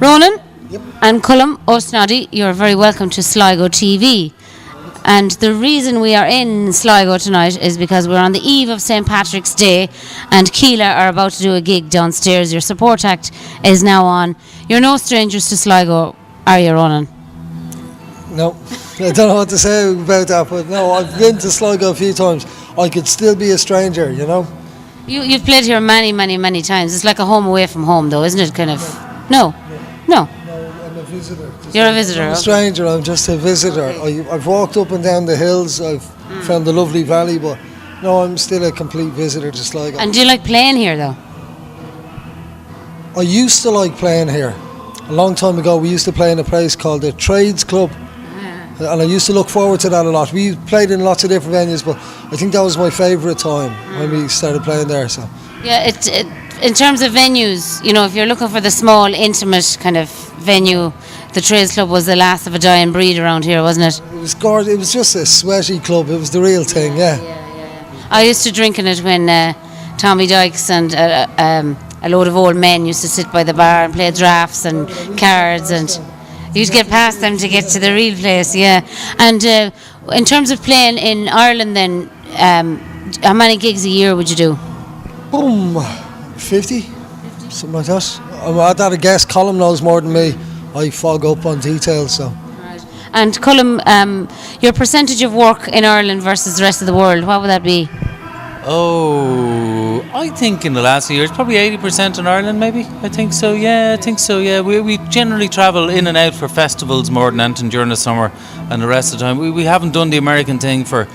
Ronan Yep. and Cullum O'Snoddy, you're very welcome to Sligo TV. And the reason we are in Sligo tonight is because we're on the eve of St. Patrick's Day and Kila are about to do a gig downstairs. Your support act is now on. You're no strangers to Sligo, are you, Ronan? No, I don't know what to say about that, but no, I've been to Sligo a few times. I could still be a stranger, you know? You've played here many times. It's like a home away from home, though, isn't it? Kind of. No. No, I'm a visitor. You're a visitor. I'm a Okay. stranger, I'm just a visitor. Okay. I've walked up and down the hills, I've found the lovely valley, but no, I'm still a complete visitor to Sligo. And do you like playing here, though? I used to like playing here. A long time ago, we used to play in a place called the Trades Club. And I used to look forward to that a lot. We played in lots of different venues, but I think that was my favourite time when we started playing there. So Yeah, in terms of venues, you know, if you're looking for the small, intimate kind of venue, the Trades Club was the last of a dying breed around here, wasn't it? it was gorgeous. It was just a sweaty club. It was the real thing, yeah. I used to drink in it when Tommy Dykes and a load of old men used to sit by the bar and play drafts and cards, and you'd get past them to get to the real place, yeah. And in terms of playing in Ireland then, how many gigs a year would you do? Boom, 50, something like that. I'd have a guess. Colin knows more than me. I fog up on details, so. And Cullum, your percentage of work in Ireland versus the rest of the world, what would that be? Oh, I think in the last few years, probably 80% in Ireland, maybe. I think so, yeah. We generally travel in and out for festivals more than anything during the summer, and the rest of the time. We haven't done the American thing for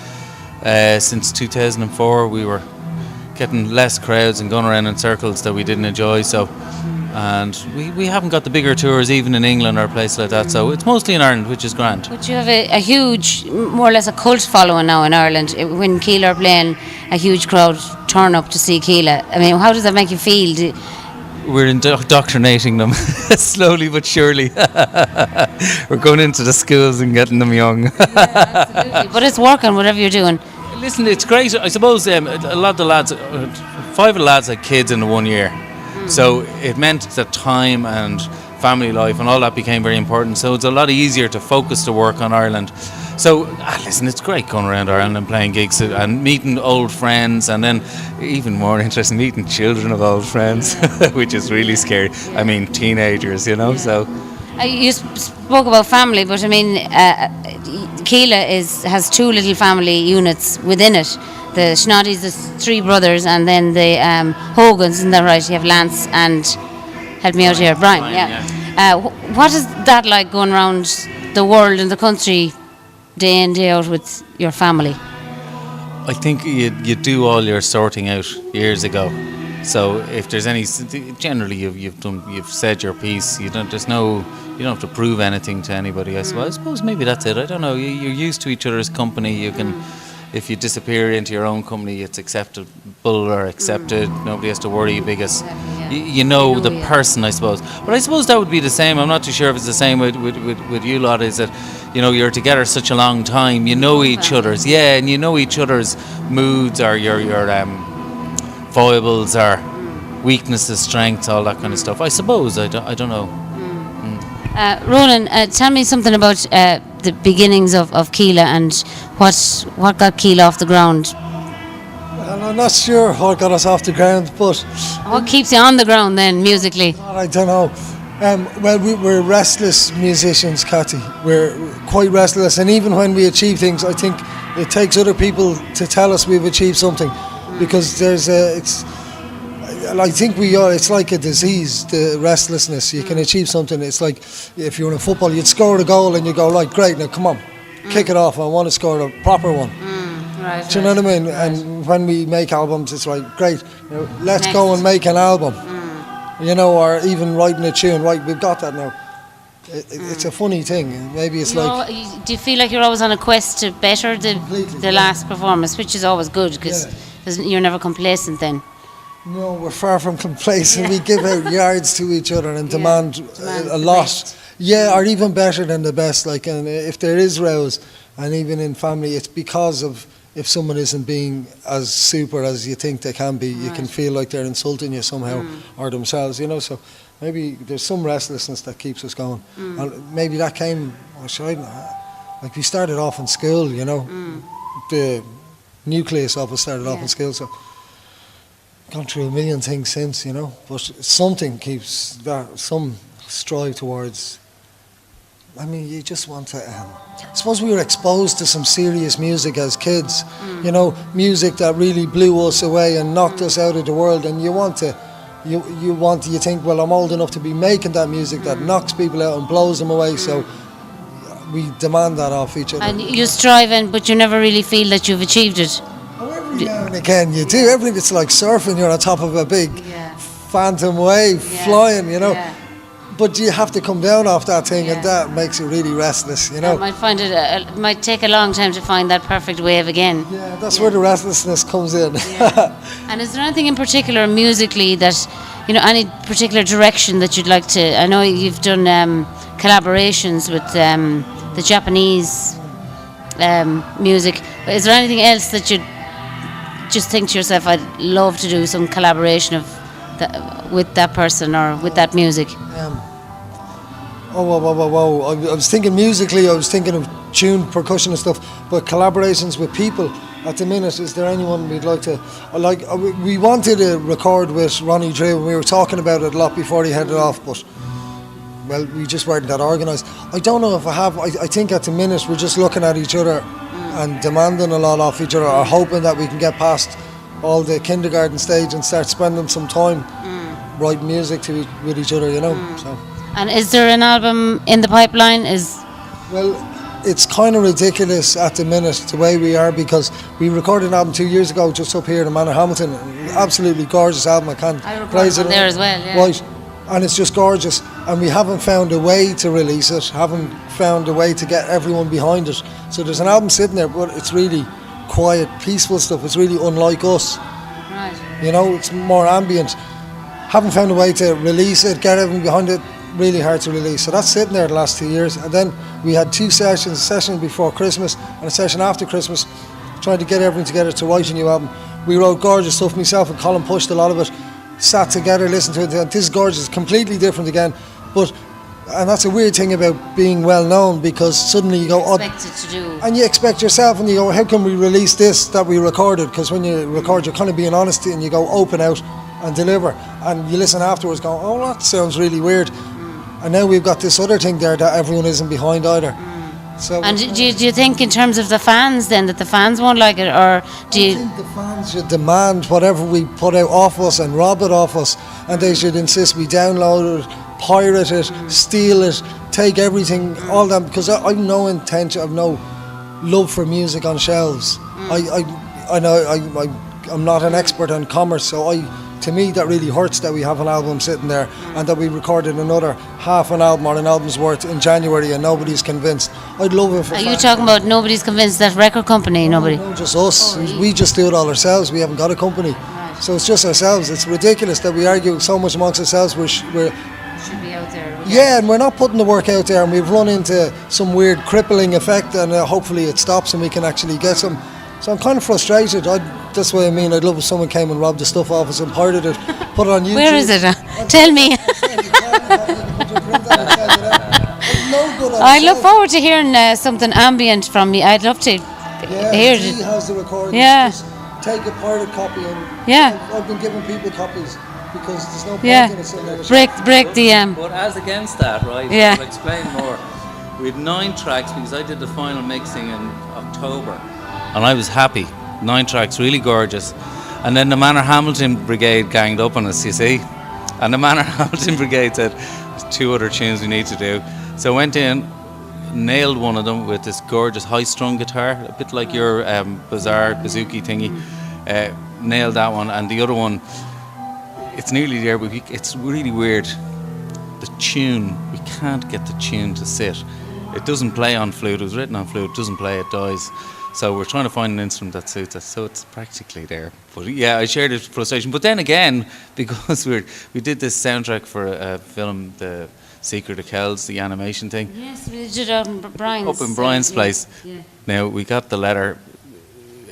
since 2004. We were getting less crowds and going around in circles that we didn't enjoy, so. And we haven't got the bigger tours even in England or a place like that, so it's mostly in Ireland, which is grand. But you have a huge, more or less a cult following now in Ireland. When Kila are playing, a huge crowd turn up to see Kila. I mean, how does that make you feel? We're indoctrinating them slowly but surely. We're going into the schools and getting them young. Absolutely. But it's working, whatever you're doing. Listen, it's great. I suppose a lot of the lads, 5 of the lads had kids in the 1 year. So it meant that time and family life and all that became very important. So it's a lot easier to focus the work on Ireland. So listen, it's great going around Ireland and playing gigs and meeting old friends, and then even more interesting, meeting children of old friends, which is really scary. I mean, teenagers, you know. So You spoke about family, but I mean, Kila has 2 little family units within it. The Schnoddies, the 3 brothers, and then the Hogans, isn't that right? You have Lance and, help me out here, Brian, yeah. What is that like going around the world and the country day in, day out with your family? I think you do all your sorting out years ago. So if there's any, generally you've said your piece. You don't have to prove anything to anybody. I suppose maybe that's it. I don't know. You're used to each other's company. You can. If you disappear into your own company, it's acceptable or accepted. Nobody has to worry because you know the person, I suppose. But I suppose that would be the same. I'm not too sure if it's the same with you lot. Is that, you know, you're together such a long time. You know each other's, and you know each other's moods or your foibles or weaknesses, strengths, all that kind of stuff. I suppose. I don't know. Ronan, tell me something about the beginnings of Kila and what got Kila off the ground. And I'm not sure what got us off the ground, but What keeps you on the ground then, musically? I don't know. Well, we're restless musicians, Cathy. We're quite restless, and even when we achieve things, I think it takes other people to tell us we've achieved something, because I think it's like a disease, the restlessness. You can achieve something. It's like if you're in football, you'd score a goal and you go, like, great, now come on, kick it off. I want to score a proper one. Right. Do you know what I mean? And when we make albums, it's like, great, let's go and make an album. You know, or even writing a tune. Right, we've got that now. It's a funny thing. Maybe it's do you feel like you're always on a quest to better the last performance, which is always good because you're never complacent then? No, we're far from complacent. We give out yards to each other and demand a lot. Yeah, or even better than the best. Like, and if there is rows, and even in family, it's because of if someone isn't being as super as you think they can be, you can feel like they're insulting you somehow or themselves, you know. So maybe there's some restlessness that keeps us going, and maybe that came. Like we started off in school, you know, the nucleus of us started off in school. So gone through a million things since, you know, but something keeps that, some strive towards. I mean, you just want to. I suppose we were exposed to some serious music as kids, you know, music that really blew us away and knocked us out of the world. And you want to, you think, well, I'm old enough to be making that music that knocks people out and blows them away. So we demand that off each other. And you strive, but you never really feel that you've achieved it. Oh, every now and again you do. Everything, it's like surfing. You're on top of a big phantom wave flying, you know. Yeah. But you have to come down off that thing, and that makes you really restless, you know. I might find it might take a long time to find that perfect wave again. Yeah, that's where the restlessness comes in. And is there anything in particular musically that, you know, any particular direction that you'd like to? I know you've done collaborations with the Japanese music. Is there anything else that you'd just think to yourself, I'd love to do some collaboration of with that person or with that music? I was thinking musically, I was thinking of tuned percussion and stuff, but collaborations with people at the minute, is there anyone we'd like to, we wanted to record with Ronnie Drew, and we were talking about it a lot before he headed off, but well, we just weren't that organised. I don't know if I have. I think at the minute we're just looking at each other and demanding a lot off each other, or hoping that we can get past all the kindergarten stage and start spending some time writing music with each other, you know. So. And is there an album in the pipeline? Well, it's kind of ridiculous at the minute the way we are, because we recorded an album 2 years ago just up here in Manor Hamilton. Absolutely gorgeous album. I can't praise it there as well. Yeah. Right, and it's just gorgeous. And we haven't found a way to release it. Haven't found a way to get everyone behind it. So there's an album sitting there, but it's really quiet, peaceful stuff. It's really unlike us. Right. You know, it's more ambient. Haven't found a way to release it, get everyone behind it. Really hard to release. So that's sitting there the last 2 years. And then we had two sessions, a session before Christmas and a session after Christmas, trying to get everything together to write a new album. We wrote gorgeous stuff. Myself and Colin pushed a lot of it, sat together, listened to it. And this is gorgeous, completely different again. And that's a weird thing about being well known, because suddenly you go, Expected to do. and you expect yourself, and you go, how can we release this that we recorded? Because when you record, you're kind of being honest, and you go open out and deliver, and you listen afterwards going, oh, that sounds really weird. And now we've got this other thing there that everyone isn't behind either. So, and do you think in terms of the fans then, that the fans won't like it, or do you? I think the fans should demand whatever we put out off us and rob it off us, and they should insist we download it, pirate it, steal it, take everything, all that, because I've no intention, I've no love for music on shelves. I know I'm not an expert on commerce, so to me that really hurts that we have an album sitting there and that we recorded another half an album or an album's worth in January and nobody's convinced. I'd love it. Are you talking about nobody's convinced? That record company? Nobody? No, just us. We just do it all ourselves. We haven't got a company. So it's just ourselves. It's ridiculous that we argue so much amongst ourselves. We're should be out there. yeah, and we're not putting the work out there, and we've run into some weird crippling effect, and hopefully it stops and we can actually get some. So I'm kind of frustrated. That's what I mean. I'd love if someone came and robbed the stuff off us and pirated it, put it on YouTube. Where is it? Tell me. I look forward to hearing something ambient from you. I'd love to hear he it. has the recording. Yeah. Just take a pirate copy, and I've been giving people copies because there's no point in it sitting there. Break the But as against that, right? Yeah. I'll explain more. We had 9 tracks because I did the final mixing in October, and I was happy. 9 tracks, really gorgeous. And then the Manor Hamilton Brigade ganged up on us, you see. And the Manor Hamilton Brigade said, there's 2 other tunes we need to do. So I went in, nailed one of them with this gorgeous high-strung guitar, a bit like your bizarre bazooki thingy. Nailed that one, and the other one, it's nearly there, but it's really weird. The tune, we can't get the tune to sit. It doesn't play on flute. It was written on flute. It doesn't play. It dies. So we're trying to find an instrument that suits us. So it's practically there. But yeah, I shared this frustration. But then again, because we did this soundtrack for a film, The Secret of Kells, the animation thing. Yes, we did it out in Brian's. Up in Brian's place. Yeah. Now we got the letter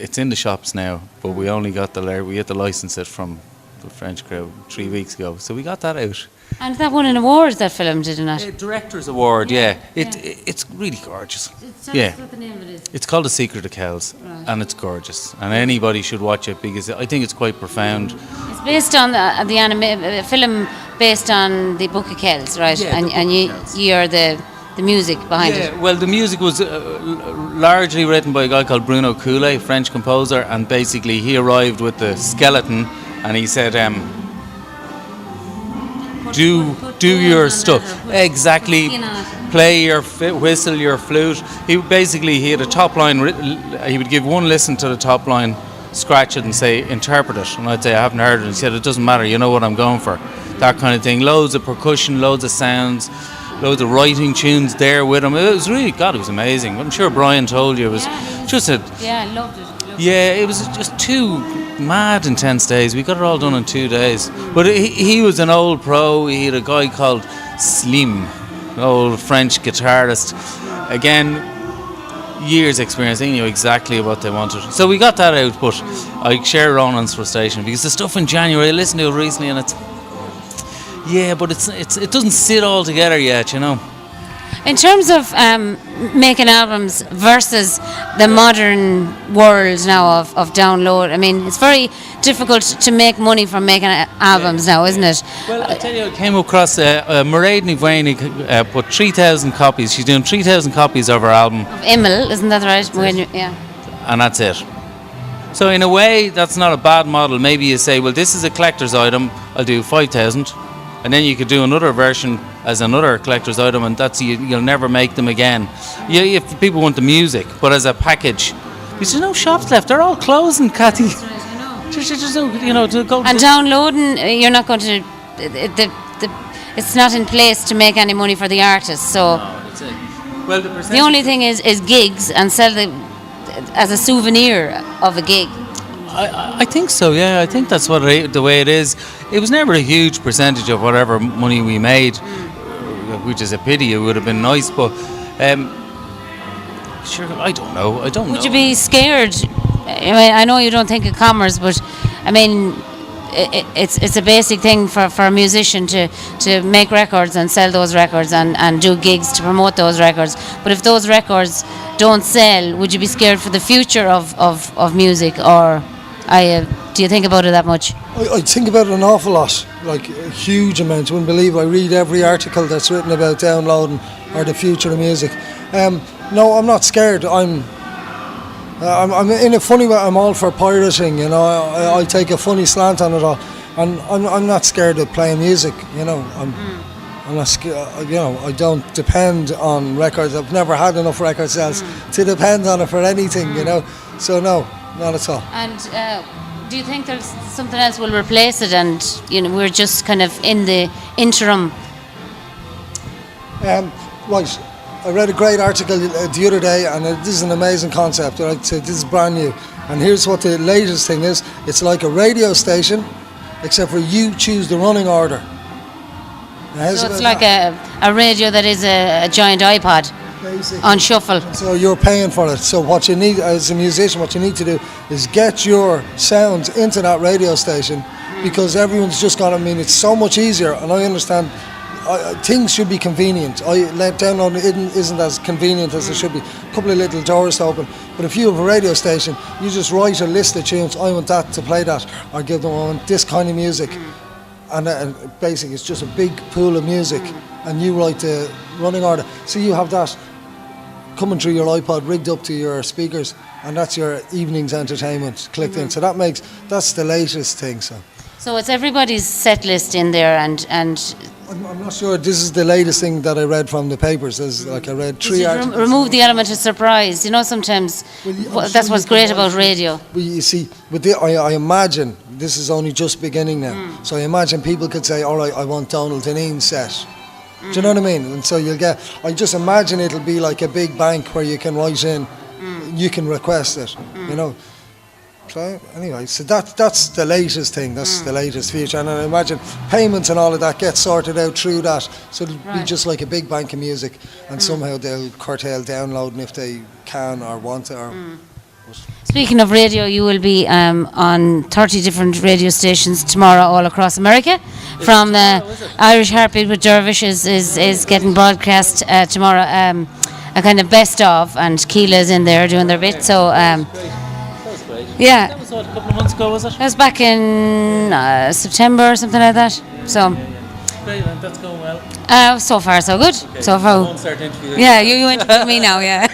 it's in the shops now, but we only got we had to license it from the French crowd 3 weeks ago, so we got that out. And that won an award, that film, did it not? Director's Award, it's really gorgeous. Yeah, what the name of it is. it's called The Secret of Kells, Right. and it's gorgeous, and anybody should watch it because I think it's quite profound. It's based on the anime film based on the Book of Kells, right? Yeah, the Book and of you Kells. are the music behind it. Well, the music was largely written by a guy called Kila, French composer, and basically he arrived with the skeleton, and he said, do your stuff exactly. Play your whistle, your flute. He had a top line. He would give one listen to the top line, scratch it, and say interpret it. And I'd say I haven't heard it. And he said it doesn't matter. You know what I'm going for. That kind of thing. Loads of percussion, loads of sounds, loads of writing tunes there with him. It was really it was amazing. I'm sure Brian told you it was just a. Yeah, I loved it. Yeah, it was just 2 mad intense days. We got it all done in 2 days. But he was an old pro. He had a guy called Slim, an old French guitarist. Again, years experience. They knew exactly what they wanted. So we got that out, but I share Ronan's frustration because the stuff in January, I listened to it recently and it's... Yeah, but it doesn't sit all together yet, you know. In terms of making albums versus the modern world now of download, I mean, it's very difficult to make money from making albums now, isn't it? Well, I tell you, I came across Mairead Ní Bhaoine put 3,000 copies. She's doing 3,000 copies of her album. Of Emil, isn't that right? Yeah. And that's it. So in a way, that's not a bad model. Maybe you say, well, this is a collector's item, I'll do 5,000. And then you could do another version as another collector's item, and you'll never make them again. Yeah, if people want the music, but as a package, there's no shops left. They're all closing, Cathy. There's no, to go. And downloading, you're not going to. It's not in place to make any money for the artist. So No, that's it. Well, the only thing is gigs and sell as a souvenir of a gig. I think so, yeah. I think that's the way it is. It was never a huge percentage of whatever money we made, which is a pity. It would have been nice, but sure, I don't know. Would you be scared? I mean, I know you don't think of commerce, but I mean, it's a basic thing for a musician to make records and sell those records and do gigs to promote those records. But if those records don't sell, would you be scared for the future of music, or do you think about it that much? I think about it an awful lot, like a huge amount. You wouldn't believe I read every article that's written about downloading or the future of music. No, I'm not scared. I'm in a funny way. I'm all for pirating, you know. I take a funny slant on it all, and I'm not scared of playing music. You know, I'm not scared. You know, I don't depend on records. I've never had enough record sales to depend on it for anything. You know, so no, not at all. And do you think there's something else will replace it, and we're just kind of in the interim? Right. I read a great article the other day, and this is an amazing concept. Right? So this is brand new, and here's what the latest thing is. It's like a radio station, except for you choose the running order. So it's like a radio that is a giant iPod. Basically. On shuffle. So you're paying for it. So what you need as a musician, what you need to do is get your sounds into that radio station, because everyone's just got. I mean, it's so much easier, and I understand. Things should be convenient. Downloading isn't as convenient as it should be. A couple of little doors to open. But if you have a radio station, you just write a list of tunes. I want that to play that, or give them I want this kind of music. And basically it's just a big pool of music, and you write the running order. So you have that coming through your iPod, rigged up to your speakers, and that's your evening's entertainment clicked in. So that's the latest thing. So it's everybody's set list in there, and I'm not sure. This is the latest thing that I read from the papers. There's I read 3 articles. Remove the element of surprise. Sometimes that's what's great about radio. Well, you see, I imagine this is only just beginning now. So I imagine people could say, all right, I want Donald Deneen's set. Do you know what I mean? And so I just imagine it'll be like a big bank where you can write in, you can request it, you know. So anyway, so that's the latest thing. That's the latest feature, and I imagine payments and all of that gets sorted out through that. So it'll be just like a big bank of music, and somehow they'll curtail downloading if they can or want to. Speaking of radio, you will be on 30 different radio stations tomorrow all across America. From Irish Heartbeat with Dervish is getting broadcast tomorrow, a kind of best of, and Kila is in there doing their bit. So, yeah. That was what, a couple of months ago, was it? That was back in September or something like that. So, Great, and that's going well. so far so good. Okay, So I far, won't start interviewing. yeah. You interview me now, yeah.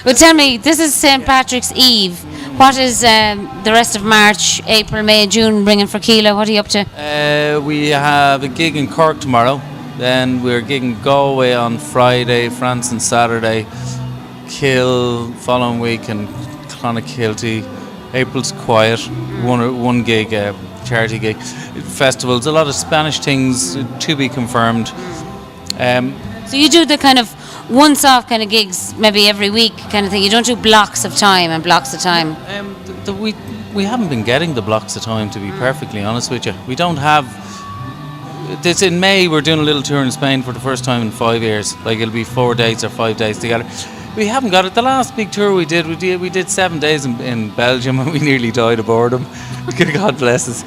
But tell me, this is St. Patrick's Eve. What is the rest of March, April, May, June bringing for Kila? What are you up to? We have a gig in Cork tomorrow. Then we're gigging Galway on Friday, France on Saturday, Kill following week, and Clonakilty. April's quiet. One gig, charity gig. Festivals, a lot of Spanish things to be confirmed. So you do the kind of once-off kind of gigs, maybe every week kind of thing. You don't do blocks of time and blocks of time. We haven't been getting the blocks of time, to be perfectly honest with you. We don't have. This in May, we're doing a little tour in Spain for the first time in 5 years. Like, it'll be 4 days or 5 days together. We haven't got it. The last big tour we did 7 days in Belgium, and we nearly died of boredom. God bless us.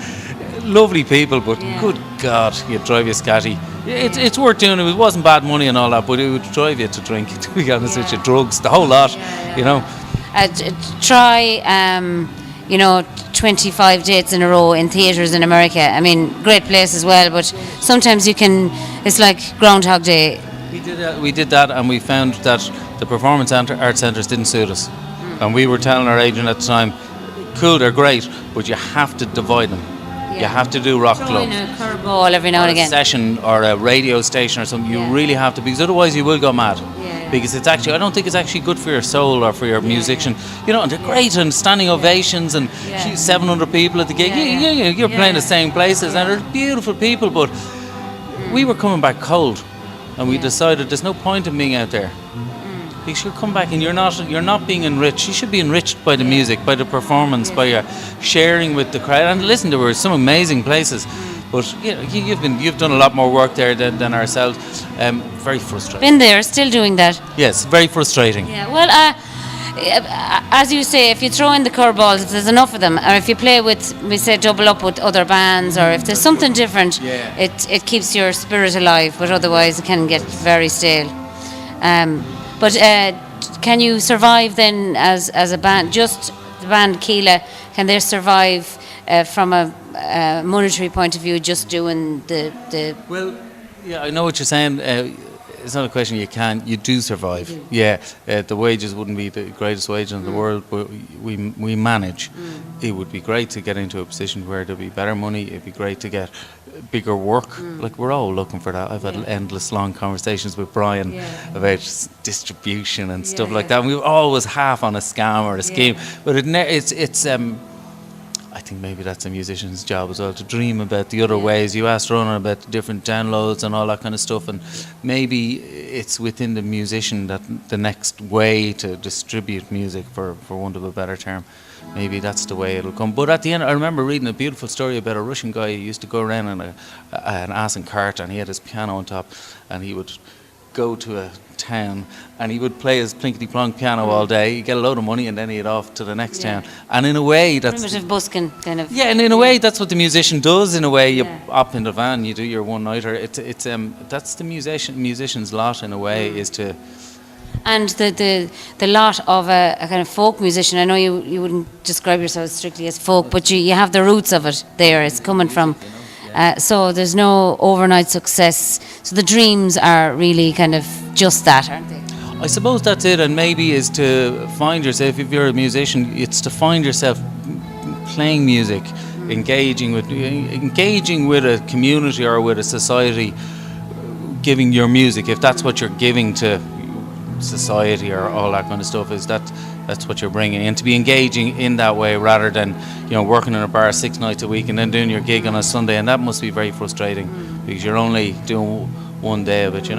Lovely people, but good God, you'd drive you scatty. It's worth doing. It wasn't bad money and all that, but it would drive you to drink, to be honest with you. Drugs, the whole lot, you know. Try, 25 dates in a row in theatres in America. I mean, great place as well, but sometimes it's like Groundhog Day. We did that, and we found that the performance art centres didn't suit us. And we were telling our agent at the time, cool, they're great, but you have to divide them. You have to do rock Throw in clubs. a curveball every now and again. A session or a radio station or something. You really have to, because otherwise you will go mad. Because it's actually, I don't think it's actually good for your soul or for your musician. You know, and they're great, and standing ovations and 700 people at the gig. You're playing the same places, and they're beautiful people, but we were coming back cold, and we decided there's no point in being out there. You should come back, and you're not being enriched. You should be enriched by the music, by the performance, by your sharing with the crowd. And listen, there were some amazing places, but you know, you've done a lot more work there than ourselves. Very frustrating. Been there, still doing that. Yes, very frustrating. Yeah, well, as you say, if you throw in the curveballs, if there's enough of them, or if you play with, we say, double up with other bands, or if there's something different, it keeps your spirit alive. But otherwise, it can get very stale. But can you survive then as a band? Just the band Kila, can they survive from a monetary point of view, just doing the? Well, yeah, I know what you're saying. It's not a question you do survive. The wages wouldn't be the greatest wages in the world, but we manage. It would be great to get into a position where there'd be better money. It'd be great to get bigger work. Like, we're all looking for that. I've had endless long conversations with Brian about distribution and stuff like that. And we're always half on a scam or a scheme, but it's I think maybe that's a musician's job as well, to dream about the other ways. You asked Ronan about the different downloads and all that kind of stuff, and maybe it's within the musician that the next way to distribute music, for want of a better term. Maybe that's the way it'll come. But at the end, I remember reading a beautiful story about a Russian guy who used to go around in an ass and cart, and he had his piano on top, and he would go to a town and he would play his plinkety-plonk piano all day. He'd get a load of money, and then he'd head off to the next town. And in a way, that's primitive busking kind of. Yeah, and in a way, that's what the musician does. In a way, you up in the van, you do your one-nighter. It's that's the musician's lot in a way, is to. And the lot of a kind of folk musician. I know you wouldn't describe yourself strictly as folk, but you have the roots of it there. It's coming from. So there's no overnight success. So the dreams are really kind of just that, aren't they? I suppose that's it, and maybe is to find yourself, if you're a musician, it's to find yourself playing music, engaging with a community or with a society, giving your music, if that's what you're giving to society or all that kind of stuff, is that's what you're bringing, and to be engaging in that way rather than working in a bar 6 nights a week and then doing your gig on a Sunday, and that must be very frustrating because you're only doing one day of it.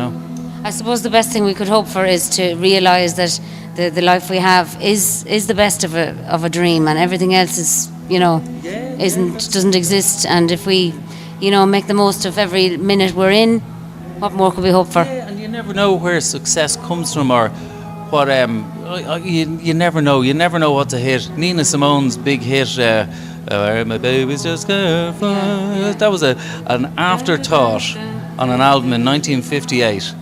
I suppose the best thing we could hope for is to realise that the life we have is the best of a dream, and everything else is doesn't exist. And if we make the most of every minute we're in, what more could we hope for? Yeah, and you never know where success comes from or what. Well, you never know. You never know what to hit. Nina Simone's big hit, "My Baby's Just Careful." That was an afterthought on an album in 1958.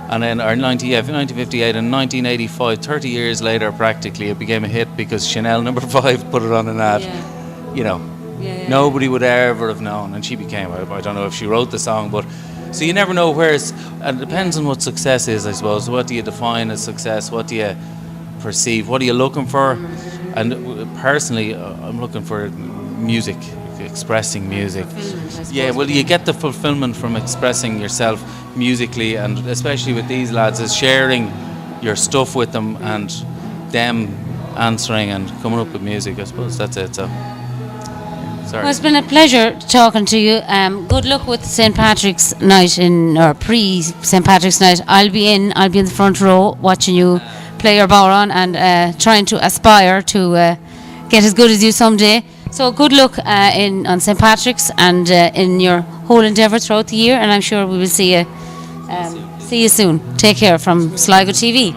And then, or 1958 and 1985, 30 years later, practically, it became a hit because Chanel Number 5 put it on an ad. You know, nobody would ever have known, and she became. I don't know if she wrote the song, but so you never know where it's. And it depends on what success is, I suppose. What do you define as success? What do you perceive? What are you looking for? And personally, I'm looking for music, expressing music. Yeah, well, you get the fulfillment from expressing yourself musically, and especially with these lads, is sharing your stuff with them and them answering and coming up with music. I suppose that's it. So, sorry. Well, it's been a pleasure talking to you. Good luck with St. Patrick's night or pre-St. Patrick's night. I'll be in the front row watching you play your bodhrán and trying to aspire to get as good as you someday. So good luck on St. Patrick's and in your whole endeavour throughout the year, and I'm sure we will see you soon. Take care from Sligo TV.